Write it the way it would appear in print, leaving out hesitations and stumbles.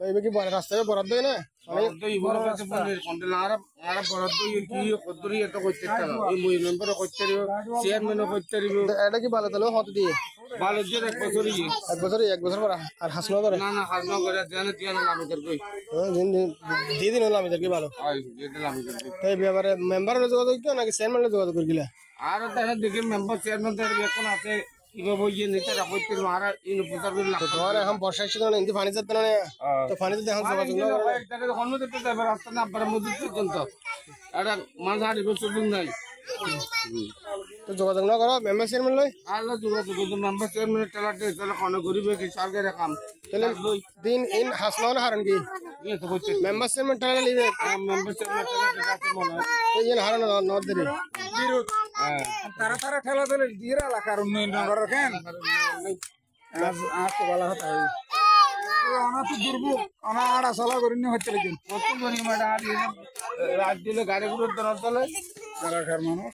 এবে কি রাস্তায় বরাদ্দ হয় না বরাদ্দ ইবর কাছে বলে কন্ট্রোল আর বরাদ্দ কি কতরি এত কইতে না এই মই মেম্বার কইতে দিও চেয়ারম্যান কইতে দিও এটা কি ভালো তাহলে হত দিয়ে ভালো যে এক এক বছর পর আর হাসনা করে না হাজমা করে জানে তিয়ান আমি কর কই দিন হলো আমি কি ভালো আই যেটা আমি কর কই তাই ব্যাপারে মেম্বারের যোগাযোগ কিও নাকি চেয়ারম্যানের যোগাযোগ করিলা আর তারা দেখে মেম্বার চেয়ারম্যান তার এখন আছে কিভাবে বইয়ে নিতে রাখতে মারা ইন প্রচার করে লাগতো তোমার এখন বর্ষা এসে না ইন্দি পানি যাচ্ছে না তো পানিতে দেখো যোগাযোগ না করে তারে হন্য দিতে যাবে রাস্তা না আবার মজুদ পর্যন্ত এটা মাঝ হাড়ি সুযোগ নাই তো যোগাযোগ না করো মেম্বার চেয়ারম্যান লই আলো যোগাযোগ কিন্তু মেম্বার চেয়ারম্যান টালাতে তাহলে কোন গরিবে কি সরকারের কাম তাহলে দিন ইন হাসনা হারান কি ইয়ে তো হচ্ছে মেম্বার চেয়ারম্যান টালা লিবে মেম্বার চেয়ারম্যান টালাতে কাছে মনে হয় এই যে হারানো নদ দিরে তারা ঠেলা দিলে দিয়ে এলাকার উন্নয়ন করার কেন তো বলা হতো অনা তো দুর্ভোগ অনা আড়া চলা করিনি হচ্ছে কত গরিব রাত দিলে গাড়ি গুলোর দরদ দলে এলাকার মানুষ